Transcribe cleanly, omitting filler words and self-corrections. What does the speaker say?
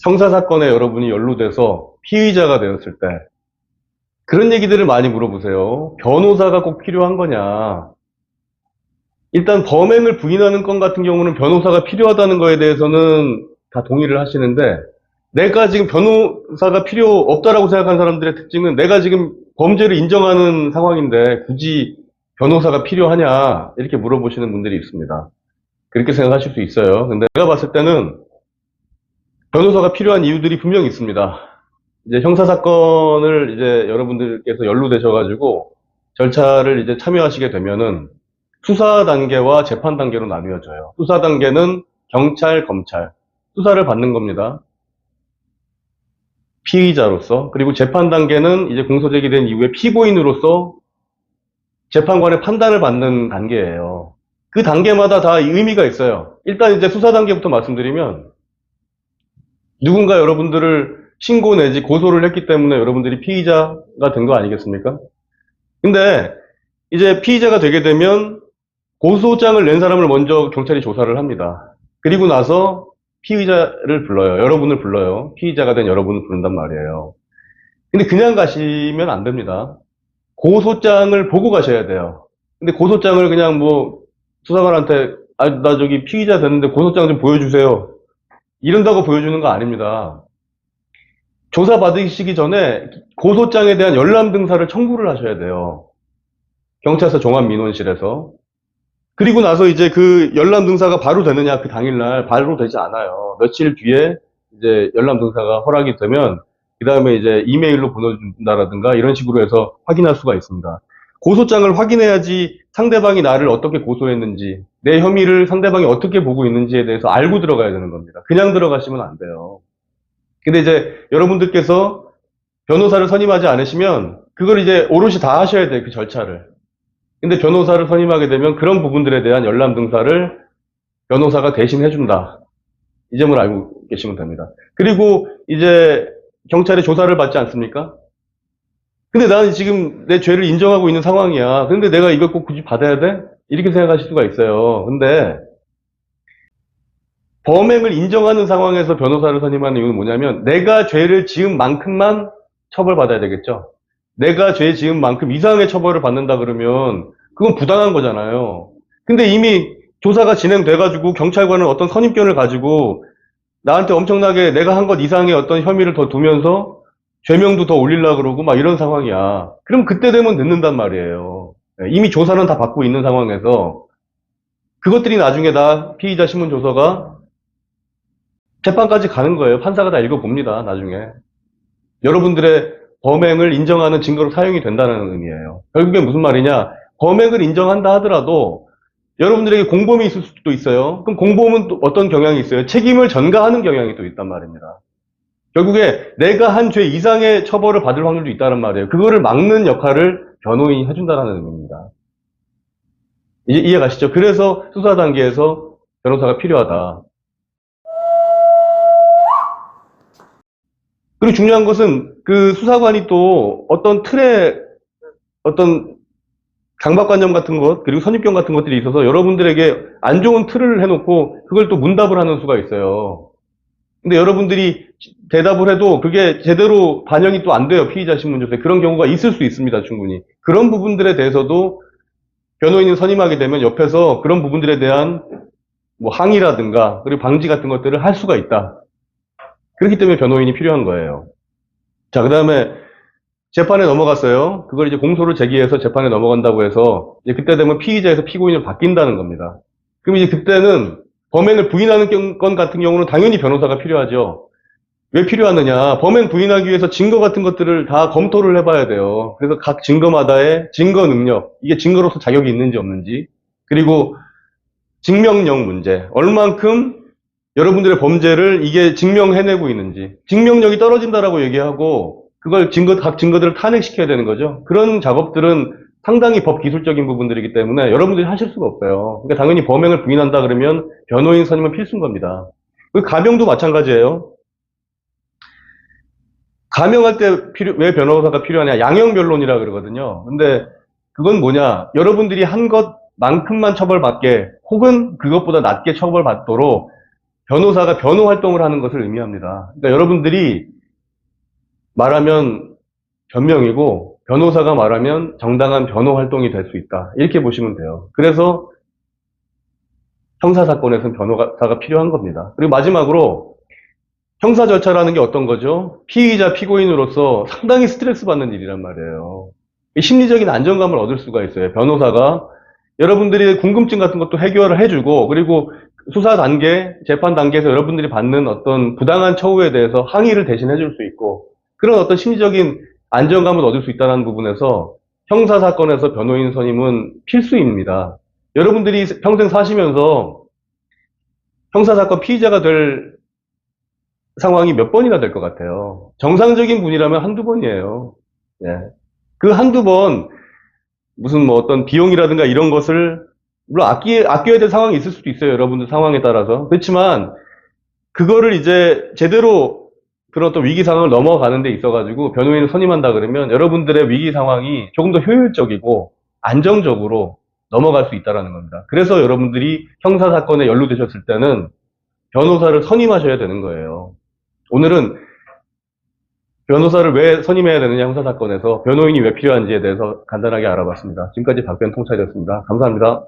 형사사건에 여러분이 연루돼서 피의자가 되었을 때 그런 얘기들을 많이 물어보세요. 변호사가 꼭 필요한 거냐? 일단 범행을 부인하는 건 같은 경우는 변호사가 필요하다는 거에 대해서는 다 동의를 하시는데 내가 지금 변호사가 필요 없다라고 생각하는 사람들의 특징은 내가 지금 범죄를 인정하는 상황인데 굳이 변호사가 필요하냐 이렇게 물어보시는 분들이 있습니다. 그렇게 생각하실 수 있어요. 근데 내가 봤을 때는 변호사가 필요한 이유들이 분명히 있습니다. 이제 형사사건을 이제 여러분들께서 연루되셔가지고 절차를 이제 참여하시게 되면은 수사 단계와 재판 단계로 나뉘어져요. 수사 단계는 경찰, 검찰, 수사를 받는 겁니다. 피의자로서. 그리고 재판 단계는 이제 공소 제기된 이후에 피고인으로서 재판관의 판단을 받는 단계예요. 그 단계마다 다 의미가 있어요. 일단 이제 수사 단계부터 말씀드리면 누군가 여러분들을 신고 내지 고소를 했기 때문에 여러분들이 피의자가 된 거 아니겠습니까? 근데 이제 피의자가 되게 되면 고소장을 낸 사람을 먼저 경찰이 조사를 합니다. 그리고 나서 피의자를 불러요. 여러분을 불러요. 피의자가 된 여러분을 부른단 말이에요. 근데 그냥 가시면 안 됩니다. 고소장을 보고 가셔야 돼요. 근데 고소장을 그냥 뭐 수사관한테 나 저기 피의자 됐는데 고소장 좀 보여주세요. 이런다고 보여주는 거 아닙니다. 조사 받으시기 전에 고소장에 대한 열람 등사를 청구를 하셔야 돼요. 경찰서 종합민원실에서. 그리고 나서 이제 그 열람 등사가 바로 되느냐, 그 당일날 바로 되지 않아요. 며칠 뒤에 이제 열람 등사가 허락이 되면 그 다음에 이제 이메일로 보내준다라든가 이런 식으로 해서 확인할 수가 있습니다. 고소장을 확인해야지 상대방이 나를 어떻게 고소했는지, 내 혐의를 상대방이 어떻게 보고 있는지에 대해서 알고 들어가야 되는 겁니다. 그냥 들어가시면 안 돼요. 근데 이제 여러분들께서 변호사를 선임하지 않으시면 그걸 이제 오롯이 다 하셔야 돼요. 그 절차를. 근데 변호사를 선임하게 되면 그런 부분들에 대한 열람 등사를 변호사가 대신 해준다. 이 점을 알고 계시면 됩니다. 그리고 이제 경찰의 조사를 받지 않습니까? 근데 나는 지금 내 죄를 인정하고 있는 상황이야. 근데 내가 이걸 꼭 굳이 받아야 돼? 이렇게 생각하실 수가 있어요. 근데 범행을 인정하는 상황에서 변호사를 선임하는 이유는 뭐냐면 내가 죄를 지은 만큼만 처벌받아야 되겠죠. 내가 죄 지은 만큼 이상의 처벌을 받는다 그러면 그건 부당한 거잖아요. 근데 이미 조사가 진행돼가지고 경찰관은 어떤 선입견을 가지고 나한테 엄청나게 내가 한 것 이상의 어떤 혐의를 더 두면서 죄명도 더 올리려고 그러고 막 이런 상황이야. 그럼 그때 되면 늦는단 말이에요. 이미 조사는 다 받고 있는 상황에서 그것들이 나중에 다 피의자 신문 조서가 재판까지 가는 거예요. 판사가 다 읽어봅니다, 나중에. 여러분들의 범행을 인정하는 증거로 사용이 된다는 의미예요. 결국엔 무슨 말이냐? 범행을 인정한다 하더라도 여러분들에게 공범이 있을 수도 있어요. 그럼 공범은 또 어떤 경향이 있어요? 책임을 전가하는 경향이 또 있단 말입니다. 결국에 내가 한 죄 이상의 처벌을 받을 확률도 있다는 말이에요. 그거를 막는 역할을 변호인이 해준다는 의미입니다. 이해 가시죠? 그래서 수사 단계에서 변호사가 필요하다. 그리고 중요한 것은 그 수사관이 또 어떤 틀에 어떤 강박관념 같은 것, 그리고 선입견 같은 것들이 있어서 여러분들에게 안 좋은 틀을 해놓고 그걸 또 문답을 하는 수가 있어요. 근데 여러분들이 대답을 해도 그게 제대로 반영이 또 안 돼요. 피의자 신문조서에. 그런 경우가 있을 수 있습니다. 충분히. 그런 부분들에 대해서도 변호인을 선임하게 되면 옆에서 그런 부분들에 대한 뭐 항의라든가 그리고 방지 같은 것들을 할 수가 있다. 그렇기 때문에 변호인이 필요한 거예요. 자, 그 다음에 재판에 넘어갔어요. 그걸 이제 공소를 제기해서 재판에 넘어간다고 해서 이제 그때 되면 피의자에서 피고인으로 바뀐다는 겁니다. 그럼 이제 그때는 범행을 부인하는 건 같은 경우는 당연히 변호사가 필요하죠. 왜 필요하느냐? 범행 부인하기 위해서 증거 같은 것들을 다 검토를 해봐야 돼요. 그래서 각 증거마다의 증거 능력, 이게 증거로서 자격이 있는지 없는지, 그리고 증명력 문제, 얼만큼 여러분들의 범죄를 이게 증명해내고 있는지, 증명력이 떨어진다라고 얘기하고 그걸 각 증거들을 탄핵시켜야 되는 거죠. 그런 작업들은 상당히 법 기술적인 부분들이기 때문에 여러분들이 하실 수가 없어요. 그러니까 당연히 범행을 부인한다 그러면 변호인 선임은 필수인 겁니다. 가명도 마찬가지예요. 가명할 때 왜 변호사가 필요하냐? 양형 변론이라 그러거든요. 근데 그건 뭐냐? 여러분들이 한 것만큼만 처벌받게 혹은 그것보다 낮게 처벌받도록 변호사가 변호 활동을 하는 것을 의미합니다. 그러니까 여러분들이 말하면 변명이고 변호사가 말하면 정당한 변호 활동이 될 수 있다. 이렇게 보시면 돼요. 그래서 형사사건에서는 변호사가 필요한 겁니다. 그리고 마지막으로 형사 절차라는 게 어떤 거죠? 피의자, 피고인으로서 상당히 스트레스 받는 일이란 말이에요. 심리적인 안정감을 얻을 수가 있어요. 변호사가 여러분들이 궁금증 같은 것도 해결을 해주고, 그리고 수사 단계, 재판 단계에서 여러분들이 받는 어떤 부당한 처우에 대해서 항의를 대신 해줄 수 있고, 그런 어떤 심리적인 안정감을 얻을 수 있다는 부분에서 형사사건에서 변호인 선임은 필수입니다. 여러분들이 평생 사시면서 형사사건 피의자가 될 상황이 몇 번이나 될 것 같아요. 정상적인 분이라면 한두 번이에요. 예. 그 한두 번, 무슨 뭐 어떤 비용이라든가 이런 것을, 물론 아껴야 될 상황이 있을 수도 있어요. 여러분들 상황에 따라서. 그렇지만, 그거를 이제 제대로 그런 어떤 위기 상황을 넘어가는 데 있어가지고 변호인을 선임한다 그러면 여러분들의 위기 상황이 조금 더 효율적이고 안정적으로 넘어갈 수 있다는 겁니다. 그래서 여러분들이 형사사건에 연루되셨을 때는 변호사를 선임하셔야 되는 거예요. 오늘은 변호사를 왜 선임해야 되느냐 형사사건에서 변호인이 왜 필요한지에 대해서 간단하게 알아봤습니다. 지금까지 박변 통찰이었습니다. 감사합니다.